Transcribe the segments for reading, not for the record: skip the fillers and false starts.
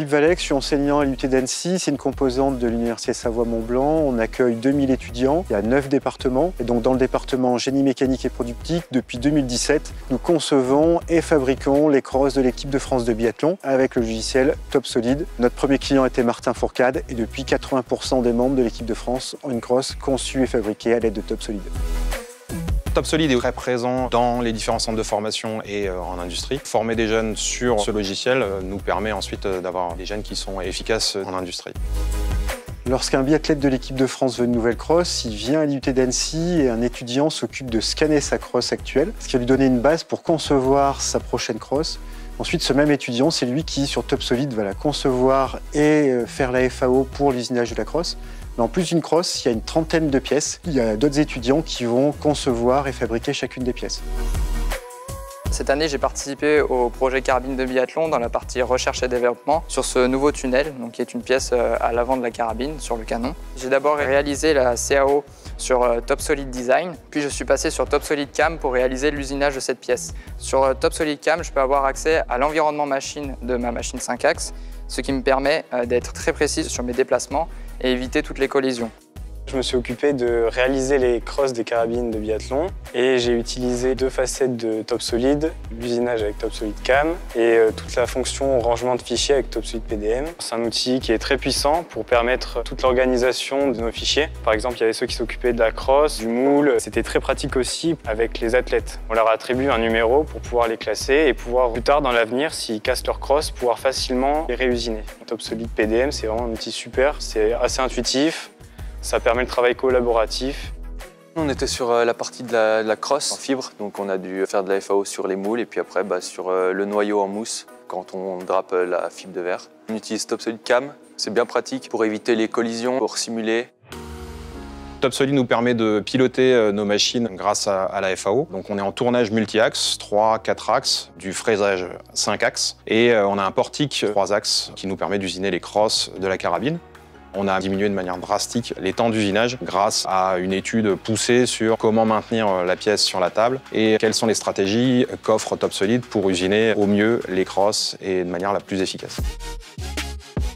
Philippe Valeix, je suis enseignant à l'UT d'Annecy, c'est une composante de l'Université Savoie-Mont-Blanc. On accueille 2000 étudiants, il y a 9 départements. Et donc dans le département génie mécanique et productique, depuis 2017, nous concevons et fabriquons les crosses de l'équipe de France de biathlon avec le logiciel TopSolid. Notre premier client était Martin Fourcade et depuis 80% des membres de l'équipe de France ont une crosse conçue et fabriquée à l'aide de TopSolid. TopSolid est très présent dans les différents centres de formation et en industrie. Former des jeunes sur ce logiciel nous permet ensuite d'avoir des jeunes qui sont efficaces en industrie. Lorsqu'un biathlète de l'équipe de France veut une nouvelle crosse, il vient à l'IUT d'Annecy et un étudiant s'occupe de scanner sa crosse actuelle, ce qui va lui donner une base pour concevoir sa prochaine crosse. Ensuite, ce même étudiant, c'est lui qui, sur TopSolid, va la concevoir et faire la FAO pour l'usinage de la crosse. Mais en plus d'une crosse, il y a une trentaine de pièces. Il y a d'autres étudiants qui vont concevoir et fabriquer chacune des pièces. Cette année, j'ai participé au projet carabine de biathlon dans la partie recherche et développement sur ce nouveau tunnel, donc qui est une pièce à l'avant de la carabine, sur le canon. J'ai d'abord réalisé la CAO sur TopSolid Design, puis je suis passé sur TopSolid Cam pour réaliser l'usinage de cette pièce. Sur TopSolid Cam, je peux avoir accès à l'environnement machine de ma machine 5 axes, ce qui me permet d'être très précis sur mes déplacements et éviter toutes les collisions. Je me suis occupé de réaliser les crosses des carabines de biathlon et j'ai utilisé 2 facettes de TopSolid, l'usinage avec TopSolid Cam et toute la fonction rangement de fichiers avec TopSolid PDM. C'est un outil qui est très puissant pour permettre toute l'organisation de nos fichiers. Par exemple, il y avait ceux qui s'occupaient de la crosse, du moule. C'était très pratique aussi avec les athlètes. On leur attribue un numéro pour pouvoir les classer et pouvoir plus tard dans l'avenir, s'ils cassent leur crosse, pouvoir facilement les réusiner. TopSolid PDM, c'est vraiment un outil super, c'est assez intuitif. Ça permet le travail collaboratif. On était sur la partie de la crosse en fibre, donc on a dû faire de la FAO sur les moules et puis après sur le noyau en mousse quand on drape la fibre de verre. On utilise TopSolid Cam, c'est bien pratique pour éviter les collisions, pour simuler. TopSolid nous permet de piloter nos machines grâce à la FAO. Donc on est en tournage multi-axes, 3-4 axes, du fraisage 5 axes et on a un portique 3 axes qui nous permet d'usiner les crosses de la carabine. On a diminué de manière drastique les temps d'usinage grâce à une étude poussée sur comment maintenir la pièce sur la table et quelles sont les stratégies qu'offre TopSolid pour usiner au mieux les crosses et de manière la plus efficace.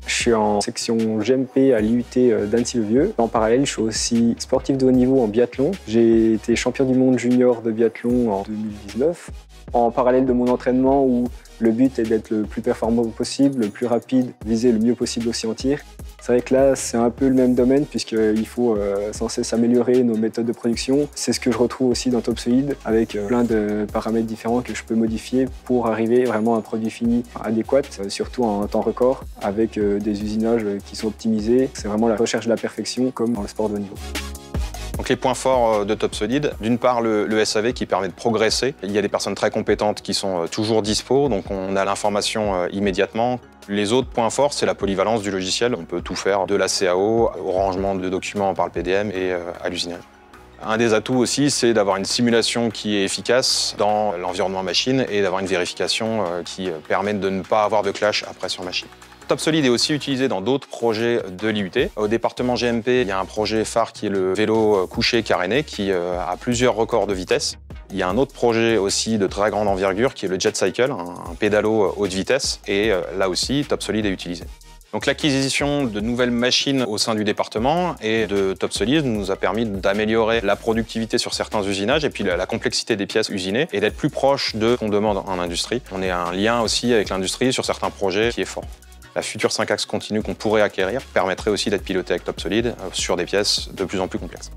Je suis en section GMP à l'IUT d'Annecy-le-Vieux. En parallèle, je suis aussi sportif de haut niveau en biathlon. J'ai été champion du monde junior de biathlon en 2019. En parallèle de mon entraînement où le but est d'être le plus performant possible, le plus rapide, viser le mieux possible aussi en tir. C'est vrai que là, c'est un peu le même domaine puisqu'il faut sans cesse améliorer nos méthodes de production. C'est ce que je retrouve aussi dans TopSolid avec plein de paramètres différents que je peux modifier pour arriver vraiment à un produit fini adéquat, surtout en temps record, avec des usinages qui sont optimisés. C'est vraiment la recherche de la perfection comme dans le sport de haut niveau. Donc les points forts de TopSolid, d'une part le SAV qui permet de progresser. Il y a des personnes très compétentes qui sont toujours dispo, donc on a l'information immédiatement. Les autres points forts, c'est la polyvalence du logiciel. On peut tout faire, de la CAO au rangement de documents par le PDM et à l'usinage. Un des atouts aussi, c'est d'avoir une simulation qui est efficace dans l'environnement machine et d'avoir une vérification qui permet de ne pas avoir de clash après sur machine. TopSolid est aussi utilisé dans d'autres projets de l'IUT. Au département GMP, il y a un projet phare qui est le vélo couché caréné qui a plusieurs records de vitesse. Il y a un autre projet aussi de très grande envergure qui est le Jet Cycle, un pédalo haute vitesse. Et là aussi, TopSolid est utilisé. Donc l'acquisition de nouvelles machines au sein du département et de TopSolid nous a permis d'améliorer la productivité sur certains usinages et puis la complexité des pièces usinées et d'être plus proche de ce qu'on demande en industrie. On est un lien aussi avec l'industrie sur certains projets qui est fort. La future 5 axes continue qu'on pourrait acquérir permettrait aussi d'être piloté avec TopSolid sur des pièces de plus en plus complexes.